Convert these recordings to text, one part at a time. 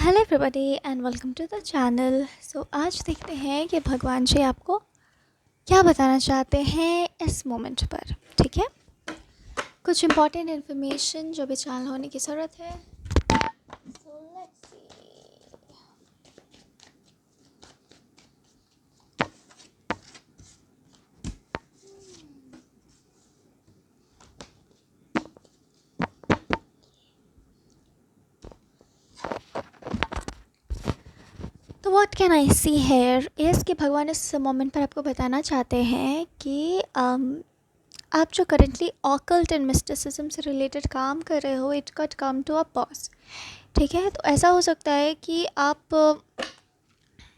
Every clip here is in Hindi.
Hello everybody and welcome to the channel. So आज देखते हैं कि भगवान जी आपको क्या बताना चाहते हैं इस मोमेंट पर। ठीक है, कुछ इम्पोर्टेंट इन्फॉर्मेशन जो भी चैनल होने की ज़रूरत है। So let's see. तो what can I see here is कि भगवान इस मोमेंट पर आपको बताना चाहते हैं कि आप जो करेंटली ऑकल्ट एंड मिस्टिसिज्म से रिलेटेड काम कर रहे हो, it cut come to a pause. ठीक है, तो ऐसा हो सकता है कि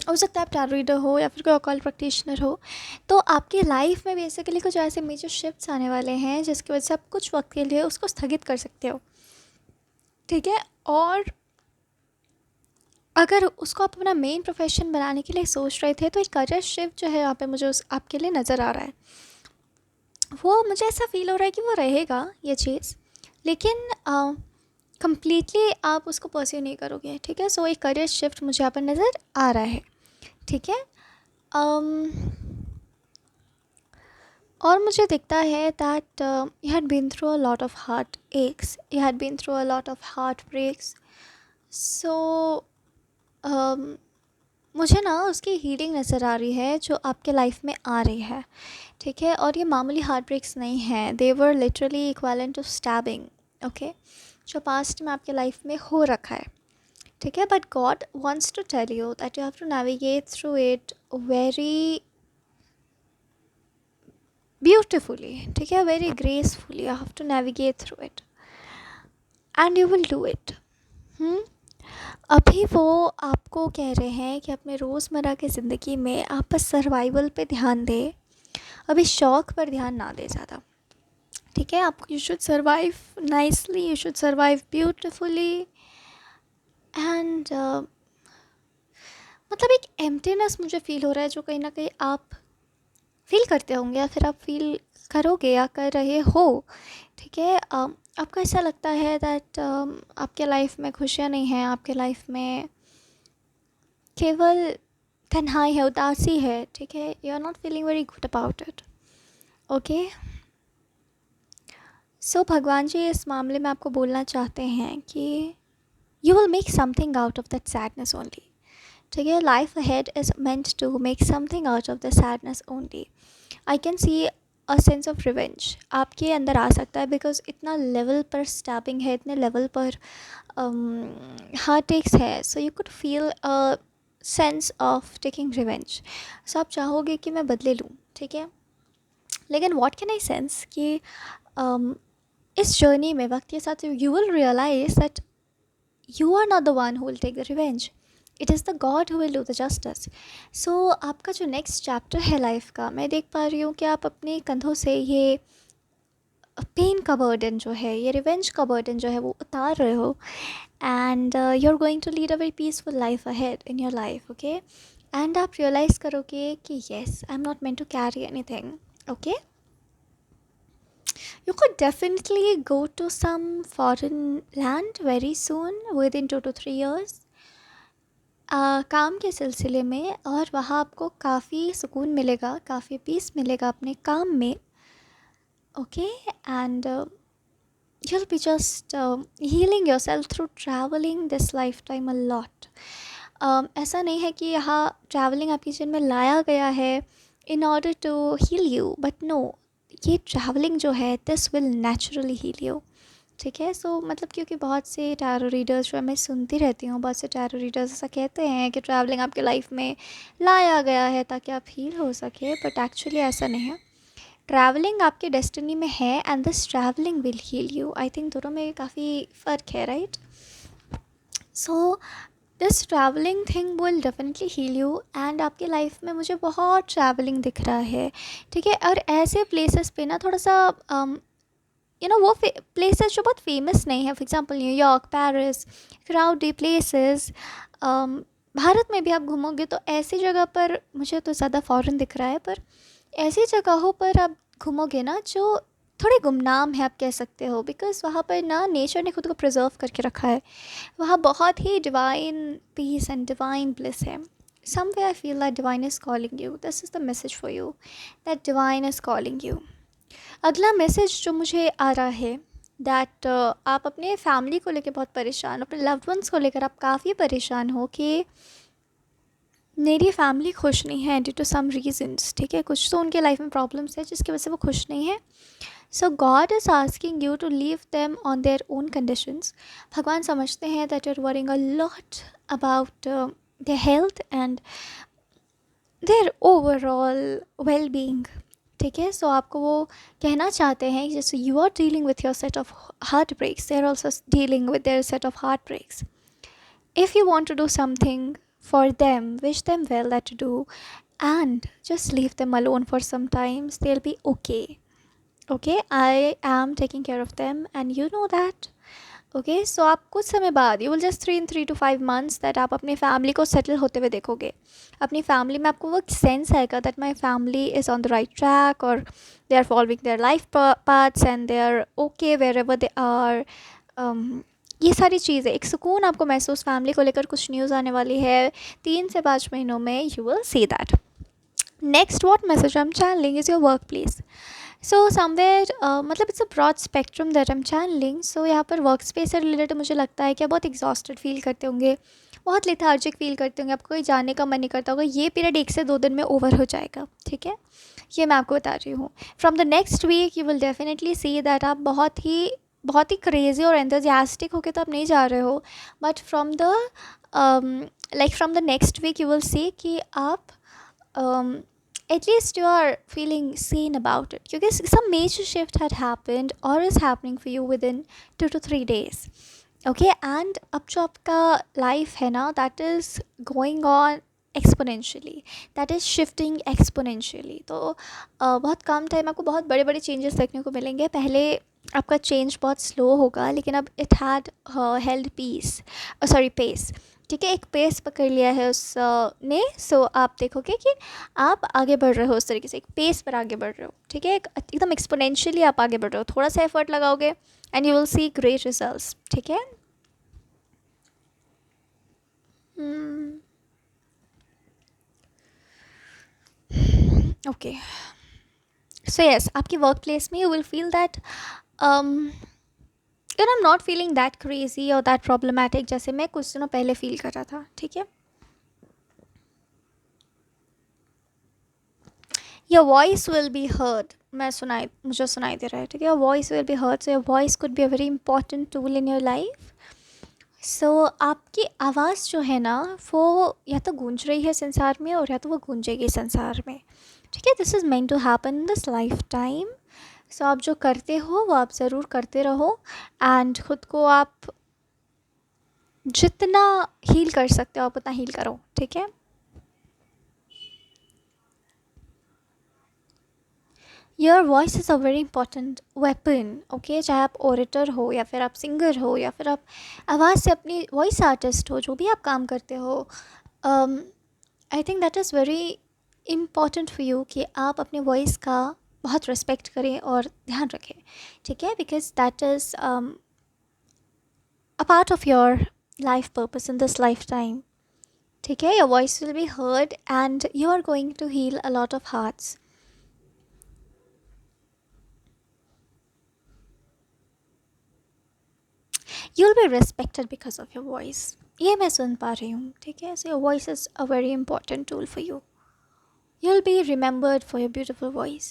हो सकता है आप टैरो रीडर हो या फिर कोई ऑकल्ट प्रैक्टिशनर हो, तो आपकी लाइफ में बेसिकली कुछ ऐसे मेजर शिफ्ट्स आने वाले हैं जिसकी वजह से आप कुछ वक्त के लिए उसको स्थगित कर सकते हो। ठीक है, और अगर उसको आप अपना मेन प्रोफेशन बनाने के लिए सोच रहे थे तो एक करियर शिफ्ट जो है यहाँ पे मुझे उस आपके लिए नज़र आ रहा है। वो मुझे ऐसा फील हो रहा है कि वो रहेगा ये चीज़, लेकिन कंप्लीटली आप उसको परस्यू नहीं करोगे। ठीक है, सो एक करियर शिफ्ट मुझे यहाँ पर नज़र आ रहा है। ठीक है, और मुझे दिखता है that you had been through a lot of heartaches, you had been through a lot of heartbreaks. So मुझे ना उसकी हीलिंग नज़र आ रही है जो आपके लाइफ में आ रही है। ठीक है, और ये मामूली हार्ट ब्रेक्स नहीं हैं, they were literally equivalent to stabbing. Okay, जो पास्ट में आपके लाइफ में हो रखा है। ठीक है, but God wants to tell you that you have to navigate through it very beautifully. ठीक है, very gracefully you have to navigate through it and you will do it. अभी वो आपको कह रहे हैं कि अपने रोज़मर्रा की ज़िंदगी में आप बस सर्वाइवल पे ध्यान दें, अभी शौक़ पर ध्यान ना दें ज़्यादा। ठीक है, आप you should survive nicely, you should survive beautifully and मतलब एक एम्प्टीनेस मुझे फ़ील हो रहा है जो कहीं ना कहीं आप फील करते होंगे या फिर आप फील करोगे या कर रहे हो। ठीक है, आपको ऐसा लगता है दैट आपके लाइफ में खुशियाँ नहीं हैं, आपके लाइफ में केवल तन्हाई है, उदासी है। ठीक है, you are not feeling very good about it. Okay, so भगवान जी इस मामले में आपको बोलना चाहते हैं कि you will make something out of that sadness only. ठीक है, life ahead is meant to make something out of the sadness only. I can see a sense of revenge आपके अंदर आ सकता है, बिकॉज इतना लेवल पर स्टैबिंग है, इतने लेवल पर हार्ट टेक्स है, so you could feel a sense of taking revenge. So आप चाहोगे कि मैं बदले लूँ। ठीक है, लेकिन व्हाट कैन आई सेंस कि इस जर्नी में वक्त के साथ you will realise that you are not the one who will take the revenge. It is the God who will do the justice. So आपका जो नेक्स्ट चैप्टर है लाइफ का, मैं देख पा रही हूँ कि आप अपने कंधों से ये पेन का बर्डन जो है, ये रिवेंज का बर्डन जो है वो उतार रहे हो, and you are going to lead a very peaceful life ahead in your life. Okay, and आप रियलाइज़ करोगे कि yes, I am not meant to carry anything. Okay, you could definitely go to some foreign land very soon within 2 to 3 years काम के सिलसिले में, और वहाँ आपको काफ़ी सुकून मिलेगा, काफ़ी पीस मिलेगा अपने काम में। Okay, and you'll be just healing yourself through traveling this lifetime a lot. ऐसा नहीं है कि यहाँ ट्रैवलिंग आपकी जीवन में लाया गया है in order to heal you, but no, ये ट्रैवलिंग जो है this will naturally heal you. ठीक है, सो मतलब क्योंकि बहुत से टैरो रीडर्स जो मैं सुनती रहती हूँ, बहुत से टैरो रीडर्स ऐसा कहते हैं कि ट्रैवलिंग आपके लाइफ में लाया गया है ताकि आप हील हो सके, बट एक्चुअली ऐसा नहीं है। ट्रैवलिंग आपके डेस्टिनी में है and this travelling will heal you. I think दोनों में काफ़ी फ़र्क है, right? So this travelling thing will definitely heal you, and आपकी लाइफ में मुझे बहुत ट्रैवलिंग दिख रहा है। ठीक है, और ऐसे प्लेसेस पे ना थोड़ा सा वो प्लेसेस जो बहुत फेमस नहीं है, for example New York, Paris, crowdy places. Bharat में भी आप घूमोगे तो ऐसी जगह पर, मुझे तो ज़्यादा फॉरेन दिख रहा है, पर ऐसी जगहों पर आप घूमोगे ना जो थोड़े गुमनाम है, आप कह सकते हो, बिकॉज़ वहाँ पर ना नेचर ने खुद को प्रिजर्व करके रखा है। वहाँ बहुत ही divine peace and divine bliss है। Somewhere I feel that divine is calling you, this is the message for you, that divine is calling you. अगला मैसेज जो मुझे आ रहा है, दैट आप अपने फैमिली को लेकर बहुत परेशान, अपने लव्ड वंस को लेकर आप काफ़ी परेशान हो कि मेरी फैमिली खुश नहीं है ड्यू टू सम रीजंस, ठीक है, कुछ तो उनके लाइफ में प्रॉब्लम्स है जिसकी वजह से वो खुश नहीं है। So God is asking you to leave them on their own conditions. भगवान समझते हैं that you are worrying a lot about their health and their overall well being, ठीक है। सो आपको वो कहना चाहते हैं, जैसे you are dealing with your set of heartbreaks, they are also dealing with their set of heartbreaks. If you want to do something for them, wish them well that to do, and just leave them alone for some times. They'll be okay. Okay, I am taking care of them, and you know that. Okay, so आप कुछ समय बाद, you will just 3 to 5 months that आप अपनी फैमिली को सेटल होते हुए देखोगे। अपनी फैमिली में आपको वो सेंस आएगा that my family is on the right track, or they are following their life paths and they are okay wherever they are. ये सारी चीज़ें, एक सुकून आपको महसूस, फैमिली को लेकर कुछ न्यूज़ आने वाली है 3 से 5 महीनों में, you will see that. Next what message I am channeling is your workplace. So somewhere मतलब it's a broad spectrum that I am channeling. So यहाँ पर वर्क स्पेस से रिलेटेड मुझे लगता है कि आप बहुत एग्जॉस्टेड फील करते होंगे, बहुत लेथार्जिक फील करते होंगे, आपको कहीं जाने का मन नहीं करता होगा। ये पीरियड 1 से 2 दिन में ओवर हो जाएगा, ठीक है, ये मैं आपको बता रही हूँ। From the next week you will definitely see that आप बहुत ही क्रेज़ी और एंथुसियास्टिक होके तो आप नहीं जा रहे हो, but from the next week you will see कि आप at least you are feeling sane about it, क्योंकि some major shift had happened or is happening for you within 2 to 3 days. Okay, and अब जो आपका लाइफ है ना, that is going on exponentially, that is shifting exponentially. तो बहुत कम टाइम आपको बहुत बड़े बड़े चेंजेस देखने को मिलेंगे। पहले आपका चेंज बहुत स्लो होगा, लेकिन अब इट हैड हेल्ड पेस, ठीक है, एक पेस पकड़ लिया है उस ने। सो आप देखोगे कि आप आगे बढ़ रहे हो उस तरीके से, एक पेस पर आगे बढ़ रहे हो, ठीक है, एकदम एक्सपोनेंशियली आप आगे बढ़ रहे हो। थोड़ा सा एफर्ट लगाओगे and you will C great results, ठीक है। ओके, सो यस, आपकी वर्क प्लेस में you will feel that you know, I am not feeling that crazy और दैट प्रॉब्लमैटिक जैसे मैं कुछ दिनों पहले फील कर रहा था, ठीक है। Your voice will be heard, मुझे सुनाई दे रहा है, ठीक है। Your voice will be heard, so your voice could be a very important tool in your life. So आपकी आवाज़ जो है ना, वो या तो गूंज रही है संसार में और या तो वो गूंजेगी संसार में, ठीक है। This is meant to happen in this lifetime. So आप जो करते हो वो आप ज़रूर करते रहो, एंड खुद को आप जितना हील कर सकते हो आप उतना हील करो, ठीक है। Your voice is a very important weapon, okay. चाहे आप ओरेटर हो या फिर आप सिंगर हो या फिर आप आवाज़ से अपनी वॉइस आर्टिस्ट हो, जो भी आप काम करते हो, I think that is very important for you कि आप अपने वॉइस का बहुत रिस्पेक्ट करें और ध्यान रखें, ठीक है, because that is a part of your life purpose in this lifetime, ठीक है। Your voice will be heard and you are going to heal a lot of hearts. You'll be respected because of your voice, ये मैं सुन पा रही हूँ, ठीक है। So your voice is a very important tool for you. You'll be remembered for your beautiful voice.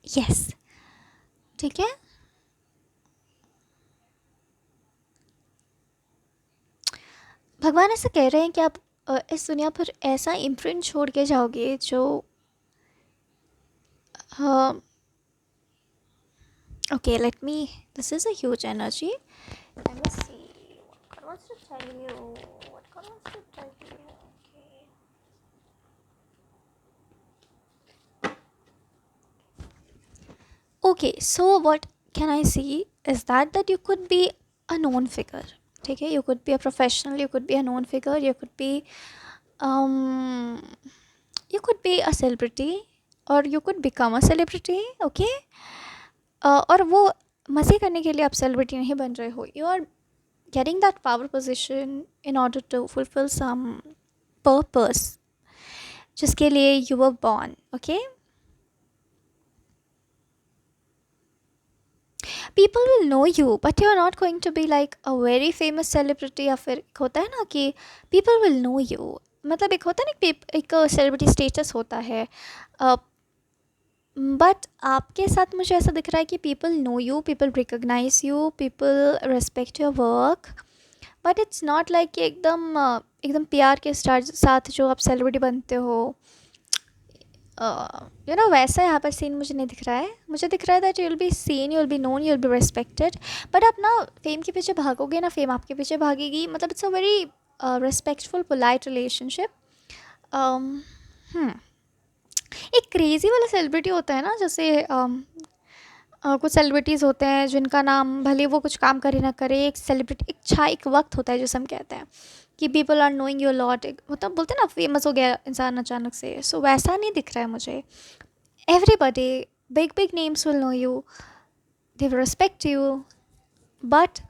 Yes, ठीक है। भगवान ऐसा कह रहे हैं कि आप इस दुनिया पर ऐसा इम्प्रिंट छोड़ के जाओगे जो okay, this is a huge energy. Let me see what God wants to tell you. What God wants to tell you. Okay, so what can I see is that you could be a known figure. Okay, you could be a professional, you could be a known figure, you could be um you could be a celebrity or you could become a celebrity, okay? और वो मज़े करने के लिए आप सेलिब्रिटी नहीं बन रहे हो. You are getting that power position in order to fulfill some purpose जिसके लिए you were born, okay? People will know you, but you're not going to be like a very famous celebrity. या फिर एक होता है ना कि people will know you, मतलब एक होता है ना एक celebrity status होता है. बट आपके साथ मुझे ऐसा दिख रहा है कि people know you, people recognise you, people respect your work, but it's not like कि एकदम प्यार के साथ जो आप सेलिब्रिटी बनते हो, वैसा यहाँ पर सीन मुझे नहीं दिख रहा है. मुझे दिख रहा है that you will be seen, you will be known, you will be respected. But आप ना फेम के पीछे भागोगे ना फेम आपके पीछे भागेगी. मतलब it's a very respectful polite relationship. एक क्रेज़ी वाला सेलिब्रिटी होता है ना, जैसे कुछ सेलिब्रिटीज़ होते हैं जिनका नाम भले वो कुछ काम करे ना करे, एक सेलिब्रिटी एक वक्त होता है जिसे हम कहते हैं कि people are knowing you lot. मतलब बोलते हैं ना फेमस हो गया इंसान अचानक से. सो वैसा नहीं दिख रहा है मुझे. Everybody, big names will know you, they will respect you, but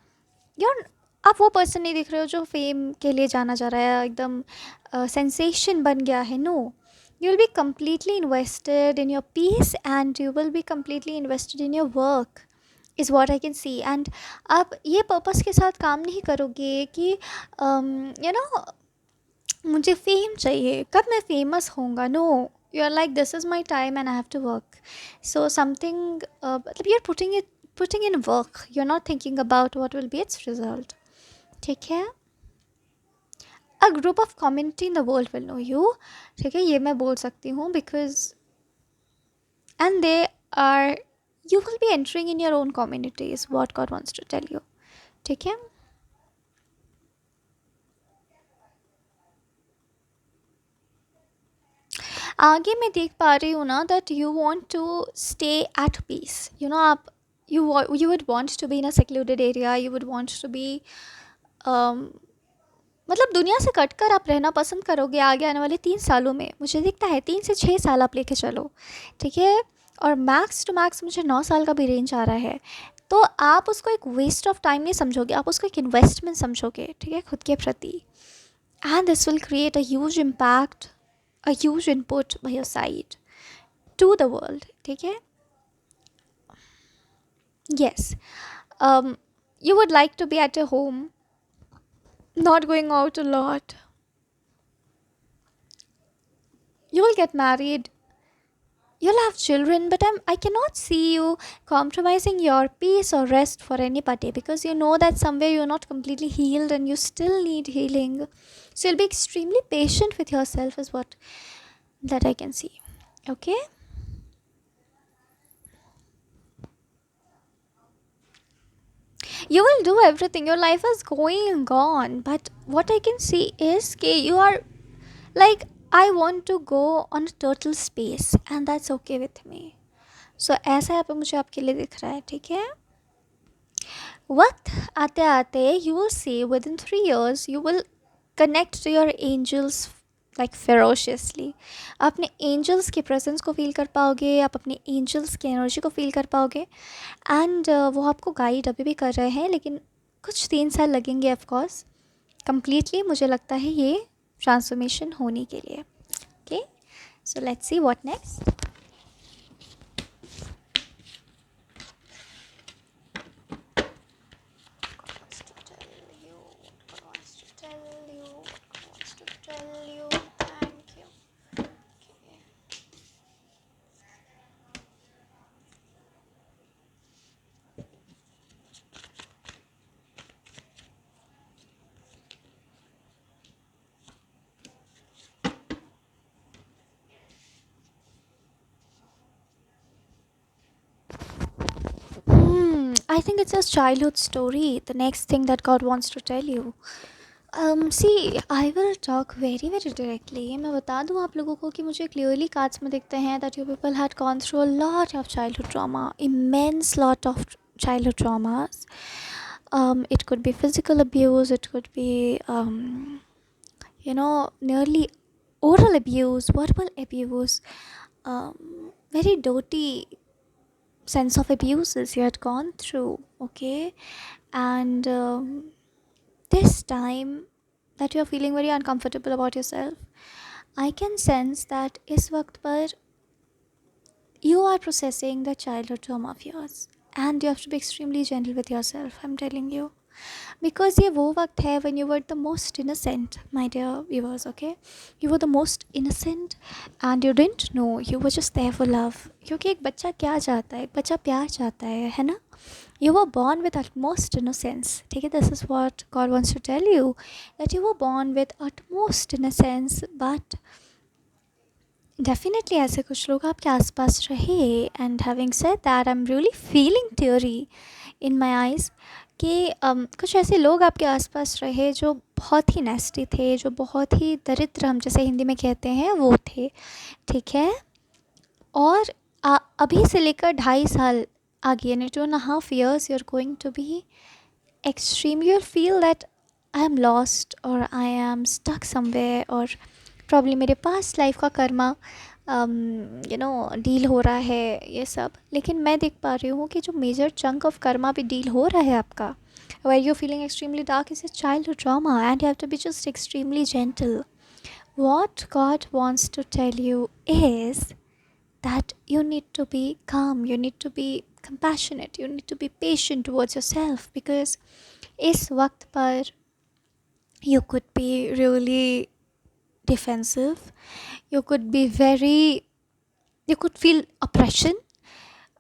you're आप वो पर्सन नहीं दिख रहे हो जो फेम के लिए जाना जा रहा है, एकदम सेंसेशन बन गया है. No, you will be completely invested in your peace and you will be completely invested in your work is what I can see. And आप ये पर्पस के साथ काम नहीं करोगे कि मुझे फेम चाहिए, कब मैं फेमस होऊंगा. No, you are like this is my time and I have to work. So something मतलब you're putting in work, you're not thinking about what will be its result. ठीक है. A group of community in the world will know you. ठीक है, ये मैं बोल सकती हूँ because and they are, you will be entering in your own community is what God wants to tell you. ठीक है. आगे मैं देख पा रही हूँ ना that you want to stay at peace. आप you would want to be in a secluded area. You would want to be मतलब दुनिया से कट कर आप रहना पसंद करोगे आगे आने वाले 3 सालों में. मुझे दिखता है 3 से 6 साल आप लेके चलो. ठीक है. और मैक्स टू मैक्स मुझे 9 साल का भी रेंज आ रहा है. तो आप उसको एक वेस्ट ऑफ टाइम नहीं समझोगे, आप उसको एक इन्वेस्टमेंट समझोगे. ठीक है, खुद के प्रति. And this will create a huge impact, a huge input by your side to the world. ठीक है. Yes, you would like to be at your home, not going out a lot. You will get married, you'll have children, but I cannot see you compromising your peace or rest for anybody, because you know that somewhere you're not completely healed and you still need healing. So you'll be extremely patient with yourself is what that I can see. Okay. You will do everything, your life is going on, but what I can see is that you are like, I want to go on a total space and that's okay with me. So ऐसा यहाँ पे मुझे आपके लिए दिख रहा है. ठीक है. वक्त आते आते you will see within 3 years you will connect to your angels like ferociously. आप अपने angels के presence को feel कर पाओगे, आप अपने angels की energy को feel कर पाओगे. एंड वो आपको गाइड अभी भी कर रहे हैं, लेकिन कुछ 3 साल लगेंगे ऑफ कोर्स completely. मुझे लगता है ये ट्रांसफॉर्मेशन होने के लिए. Okay, so let's see what next. I think it's a childhood story, the next thing that God wants to tell you. See, I will talk very very directly. मैं बता दूँ आप लोगों को कि मुझे clearly cards में दिखते हैं that you people had gone through a lot of childhood trauma, immense lot of childhood traumas. It could be physical abuse, it could be nearly oral abuse, verbal abuse, very dirty sense of abuses you had gone through, okay? And this time that you're feeling very uncomfortable about yourself, I can sense that इस वक्त पर you are processing the childhood trauma of yours, and you have to be extremely gentle with yourself, I'm telling you. Because ये वो वक्त है when you were the most innocent, my dear viewers, okay? You were the most innocent and you didn't know, you were just there for love. क्योंकि एक बच्चा क्या चाहता है, एक बच्चा प्यार चाहता है ना? You were born with utmost innocence, ठीक है? This is what God wants to tell you, that you were born with utmost innocence, but definitely ऐसे कुछ लोग आपके आसपास रहे. And having said that I am really feeling teary in my eyes कि कुछ ऐसे लोग आपके आसपास रहे जो बहुत ही नेस्टी थे, जो बहुत ही दरिद्र, हम जैसे हिंदी में कहते हैं, वो थे, ठीक है? और अभी से लेकर 2.5 साल आगे, यानी 2.5 years, you are going to be extreme. You will feel that I am lost और आई एम स्टक समवेयर, और प्रॉब्ली मेरे पास लाइफ का कर्मा डील हो रहा है ये सब. लेकिन मैं देख पा रही हूँ कि जो मेजर चंक ऑफ कर्मा भी डील हो रहा है आपका, where you're feeling extremely dark, is a childhood trauma, and you have to be just extremely gentle. What God wants to tell you is that you need to be calm, you need to be compassionate, you need to be patient towards yourself, because इस वक्त पर you could be really defensive, you could be very, you could feel oppression,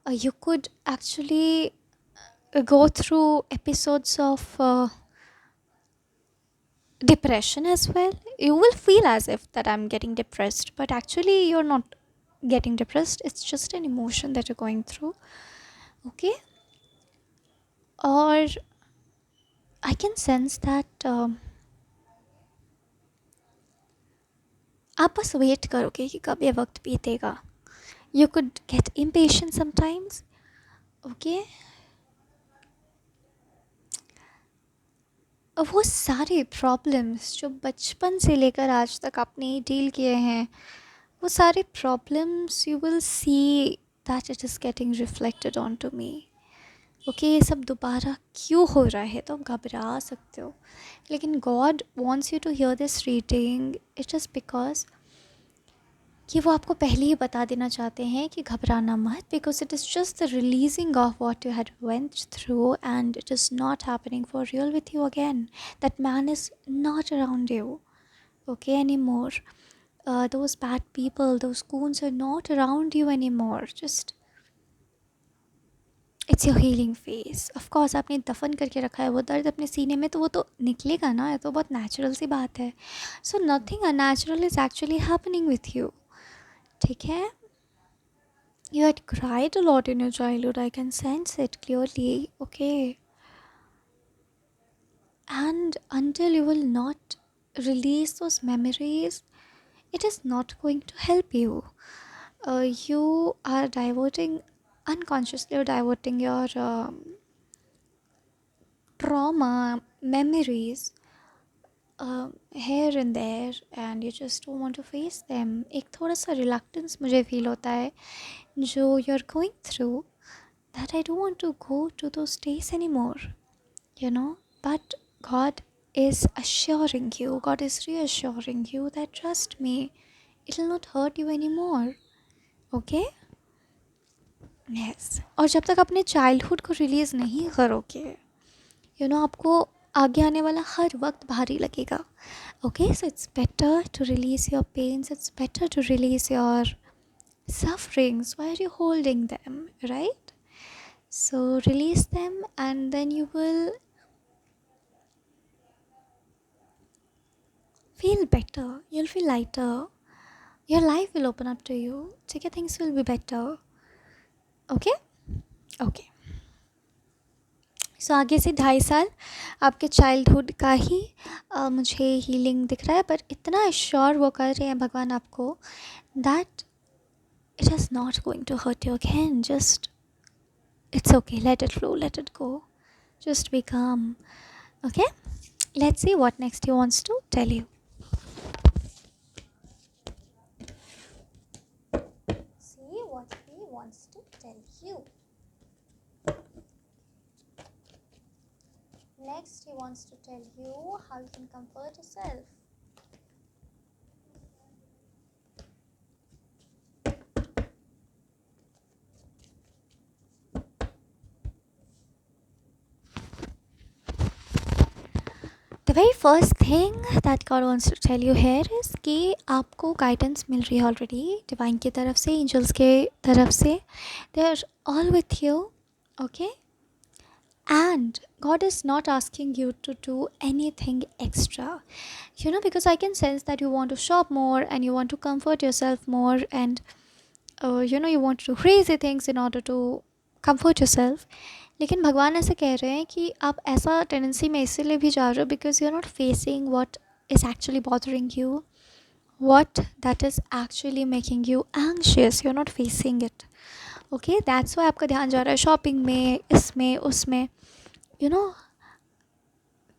you could actually go through episodes of depression as well. You will feel as if that I'm getting depressed, but actually you're not getting depressed, it's just an emotion that you're going through, okay? Or I can sense that आप बस वेट करोगे कि कब ये वक्त बीतेगा. You could get impatient sometimes, okay? वो सारे प्रॉब्लम्स जो बचपन से लेकर आज तक आपने डील किए हैं, वो सारे problems you will see that it is getting reflected on to me, okay? ये सब दोबारा क्यों हो रहा है तो आप घबरा सकते हो, लेकिन God wants you to hear this reading. It is because कि वो आपको पहले ही बता देना चाहते हैं कि घबराना मत, because it is just the releasing of what you had went through, and it is not happening for real with you again. That man is not around you, okay, anymore. Those bad people, those goons are not around you anymore. Just, it's your healing phase. Of course, आपने दफन करके रखा है वो दर्द अपने सीने में, तो वो तो निकलेगा ना, ये तो बहुत नेचुरल सी बात है. So nothing unnatural is actually happening with you, ठीक है? You had cried a lot in your childhood, I can sense it clearly, okay? And until you will not release those memories, it is not going to help you. You are diverting, unconsciously you're diverting your trauma memories here and there, and you just don't want to face them. एक थोड़ा सा reluctance मुझे feel होता है जो you're going through, that I don't want to go to those days anymore, you know. But God is assuring you, God is reassuring you that trust me, it will not hurt you anymore, okay? Yes. और जब तक अपने चाइल्डहुड को रिलीज़ नहीं करोगे, यू नो, आपको आगे आने वाला हर वक्त भारी लगेगा, okay? So it's better to release your pains, it's better to release your sufferings. Why are you holding them, right? So release them, and then you will feel better, you'll feel lighter, your life will open up to you, ठीक है? Things will be better, okay? Okay. सो आगे से 2.5 साल आपके चाइल्डहुड का ही मुझे हीलिंग दिख रहा है, पर इतना श्योर वो कर रहे हैं भगवान आपको that it is not going to hurt you again. Just it's okay, let it flow, let it go, just be calm, okay? Let's see what next he wants to tell you. wants to tell you. Next, he wants to tell you how you can comfort yourself. The very first thing that God wants to tell you here is कि आपको guidance मिल रही है already divine की तरफ से, angels के तरफ से. They are all with you, okay? And God is not asking you to do anything extra, because I can sense that you want to shop more and you want to comfort yourself more, and you want to do crazy things in order to comfort yourself. लेकिन भगवान ऐसे कह रहे हैं कि आप ऐसा टेंडेंसी में इसीलिए भी जा रहे हो because you are not facing what is actually bothering you, what that is actually making you anxious. You're not facing it, okay? That's why आपका ध्यान जा रहा है शॉपिंग में, इसमें उसमें.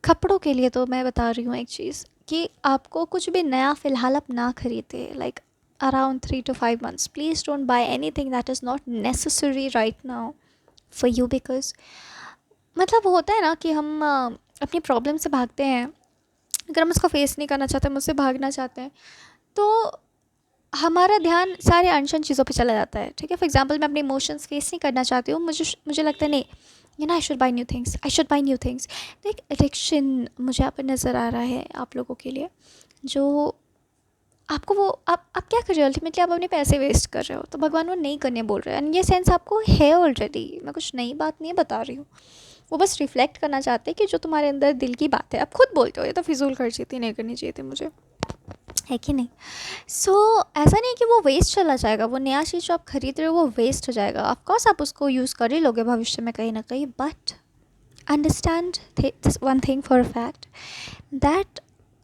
कपड़ों के लिए तो मैं बता रही हूँ एक चीज़ कि आपको कुछ भी नया फ़िलहाल आप ना खरीदे. Like around 3 to 5 months, please don't buy anything that is not necessary right now for you, because मतलब होता है ना कि हम अपनी प्रॉब्लम से भागते हैं. अगर हम उसको फेस नहीं करना चाहते, हम उससे भागना चाहते हैं, तो हमारा ध्यान सारे अनशन चीज़ों पे चला जाता है. ठीक है, फॉर एग्जांपल मैं अपने इमोशंस फेस नहीं करना चाहती हूँ, मुझे लगता है नहीं I should by new things, I should by new things. तो एक एडिक्शन मुझे यहाँ पर नज़र आ रहा है आप लोगों के लिए, जो आपको वो आप क्या कर रहे हो अल्टीमेटली, आप अपने पैसे वेस्ट कर रहे हो. तो भगवान वो नहीं करने बोल रहे हैं, एंड ये सेंस आपको है ऑलरेडी. मैं कुछ नई बात नहीं बता रही हूँ, वो बस रिफ्लेक्ट करना चाहते हैं कि जो तुम्हारे अंदर दिल की बात है. आप खुद बोलते हो ये तो फिजूल खर्ची थी, नहीं करनी चाहिए थी मुझे, है कि नहीं? सो ऐसा नहीं कि वो वेस्ट चला जाएगा. वो नया चीज़ जो आप खरीद रहे हो वो वेस्ट हो जाएगा. ऑफकोर्स आप उसको यूज़ कर ही लोगे भविष्य में कहीं ना कहीं, but understand this one thing for a fact that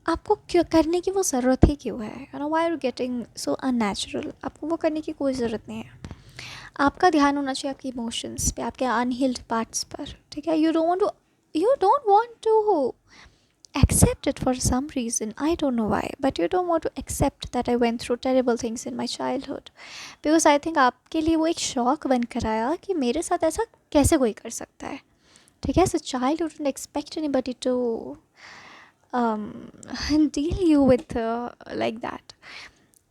आपको क्यों करने की वो ज़रूरत ही क्यों है. Why are getting so unnatural. आपको वो करने की कोई ज़रूरत नहीं है. आपका ध्यान होना चाहिए आपके इमोशंस पे, आपके अनहील्ड पार्ट्स पर. ठीक है, you don't want to accept it for some reason. I don't know why, but you don't want to accept that I went through terrible things in my childhood, because I think आपके लिए वो एक शौक बन कर आया कि मेरे साथ ऐसा कैसे कोई कर सकता है. ठीक है, so child wouldn't expect anybody to deal you with like that.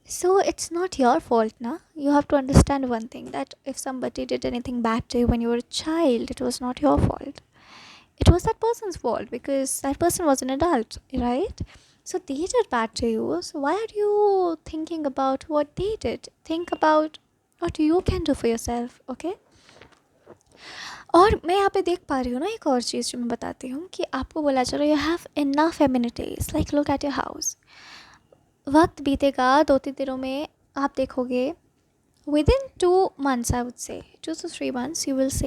So it's not your fault, na. You have to understand one thing, that if somebody did anything bad to you when you were a child, it was not your fault. It was that person's fault because that person was an adult, right? So they did bad to you. So why are you thinking about what they did? Think about what you can do for yourself, okay? और मैं यहाँ पे देख पा रही हूँ ना एक और चीज़ जो मैं बताती हूँ कि आपको बोला चलो you have enough amenities. Like look at your house. वक्त बीतेगा 2-3 दिनों में आप देखोगे, within 2 months I would say 2 to 3 months you will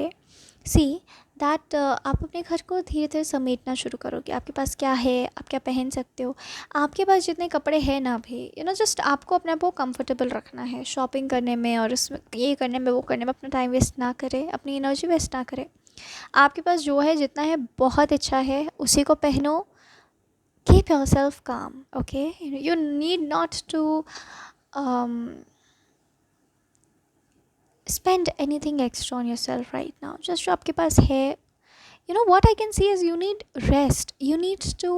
see that आप अपने घर को धीरे धीरे समेटना शुरू करोगे. आपके पास क्या है, आप क्या पहन सकते हो, आपके पास जितने कपड़े हैं ना भी, जस्ट आपको अपने आप को कंफर्टेबल रखना है. शॉपिंग करने में और इसमें ये करने में वो करने में अपना टाइम वेस्ट ना करें, अपनी एनर्जी वेस्ट ना करें. आपके पास जो है जितना है बहुत अच्छा है, उसी को पहनो. कीप योर सेल्फ काम, okay? You need not to spend anything extra on yourself right now. Just जो आपके पास है, what I can see is you need rest. You need to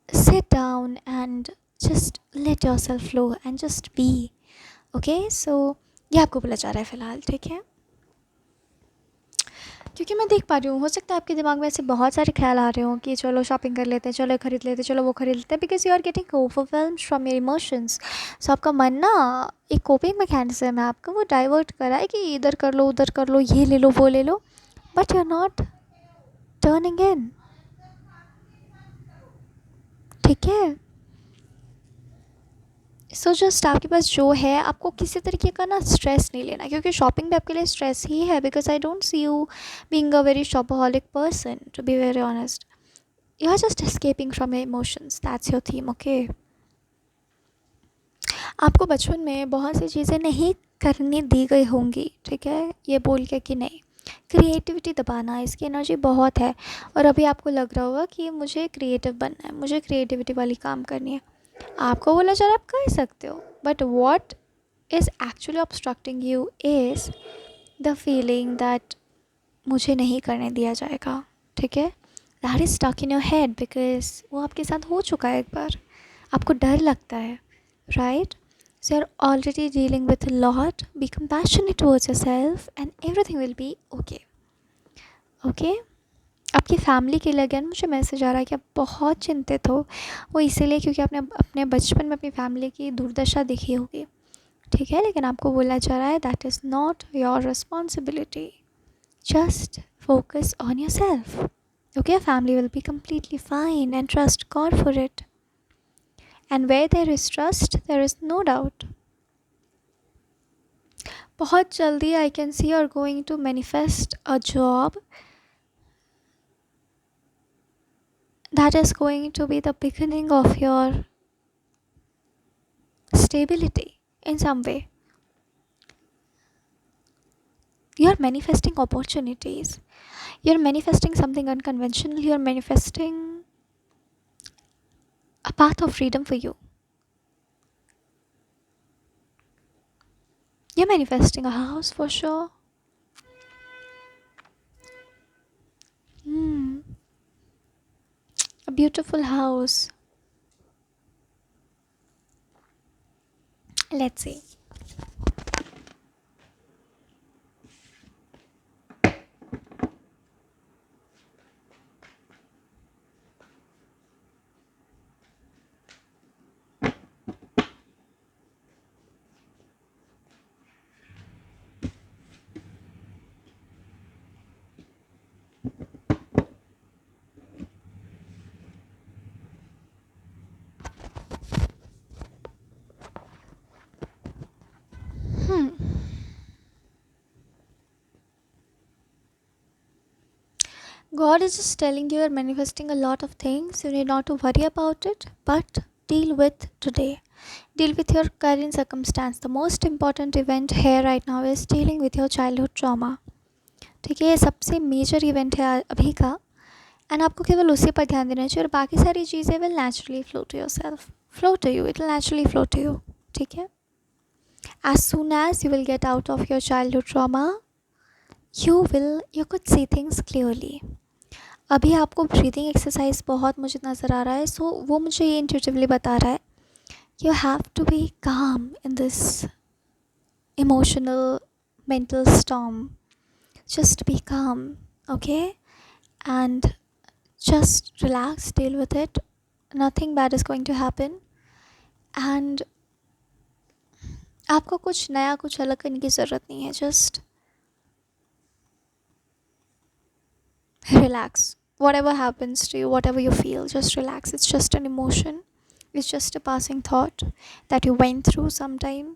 sit down and just let yourself flow and just be, okay? So ये आपको बोला जा रहा है फ़िलहाल, ठीक है? क्योंकि मैं देख पा रही हूँ, हो सकता है आपके दिमाग में ऐसे बहुत सारे ख्याल आ रहे हों कि चलो शॉपिंग कर लेते हैं, चलो खरीद लेते हैं, चलो वो खरीद लेते हैं, because you are getting overwhelmed from your emotions. So आपका मन ना एक कोपिंग मैकेनिज्म है आपका, वो डाइवर्ट करा है कि इधर कर लो, उधर कर लो, ये ले लो, वो ले लो, but you are not turning in. ठीक है, सो जस्ट आपके पास जो है, आपको किसी तरीके का ना स्ट्रेस नहीं लेना, क्योंकि शॉपिंग भी आपके लिए स्ट्रेस ही है. Because I don't see you being a very shopaholic person, to be very honest. You are just escaping from your emotions. That's your theme, okay? आपको बचपन में बहुत सी चीज़ें नहीं करने दी गई होंगी, ठीक है, ये बोल के कि नहीं. क्रिएटिविटी दबाना, इसकी एनर्जी बहुत है, और अभी आपको लग रहा होगा कि मुझे क्रिएटिव बनना है, मुझे क्रिएटिविटी वाली काम करनी है. आपको बोला जा रहा है आप कर सकते हो, but what is actually obstructing you is the feeling that मुझे नहीं करने दिया जाएगा, ठीक है? That is stuck in your head because वो आपके साथ हो चुका है एक बार, आपको डर लगता है, right? So you are already dealing with lot. Be compassionate towards yourself and everything will be okay. Okay, आपकी फैमिली के लिए अगेन मुझे मैसेज आ रहा है कि आप बहुत चिंतित हो. वो इसीलिए क्योंकि आपने अपने बचपन में अपनी फैमिली की दुर्दशा देखी होगी, ठीक है? लेकिन आपको बोला जा रहा है that is not your responsibility. Just focus on yourself. Okay, your family will be completely fine and trust God for it. And where there is trust, there is no doubt. बहुत जल्दी I can see you're going to manifest a job that is going to be the beginning of your stability in some way. You're manifesting opportunities. You're manifesting something unconventional. You're manifesting a path of freedom for you. You're manifesting a house for sure. A beautiful house. Let's see. God is just telling you you're manifesting a lot of things. You need not to worry about it, but deal with today. Deal with your current circumstance. The most important event here right now is dealing with your childhood trauma. ठीक है, ये सबसे मेजर इवेंट है अभी का. एंड आपको केवल उसी पर ध्यान देना चाहिए और बाकी सारी चीज़ें will naturally flow to yourself, flow to you, it will naturally flow to you. ठीक है? As soon as you will get out of your childhood trauma, you could see things clearly. अभी आपको ब्रीदिंग एक्सरसाइज बहुत मुझे नज़र आ रहा है. सो वो मुझे ये इंट्यूटिवली बता रहा है यू हैव टू बी काम in this emotional mental storm. Just be calm, okay? And just relax, deal with it. Nothing bad is going to happen. And आपको कुछ नया कुछ अलग करने की ज़रूरत नहीं है. Just relax. Whatever happens to you, whatever you feel, just relax. It's just an emotion. It's just a passing thought that you went through sometime.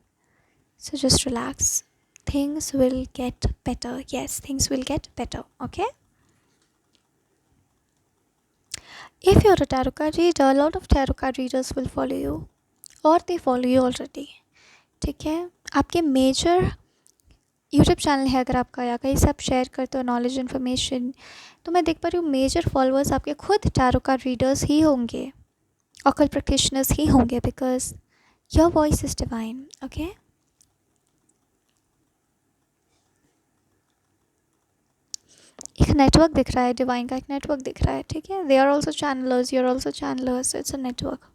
So just relax. Things will get better. Yes, things will get better. Okay? If you're a tarot card reader, a lot of tarot card readers will follow you. Or they follow you already. ठीक है? आपके मेजर यूट्यूब चैनल है अगर आपका, या कहीं से आप शेयर करते हो नॉलेज इन्फॉर्मेशन, तो मैं देख पा रही हूँ मेजर फॉलोअर्स आपके खुद टैरो कार्ड रीडर्स ही होंगे, ऑकल्ट प्रैक्टिशनर्स ही होंगे, because your voice is divine. Okay? एक नेटवर्क दिख रहा है, डिवाइन का एक नेटवर्क दिख रहा है. ठीक है? They are also channelers, you are also channelers. It's a network.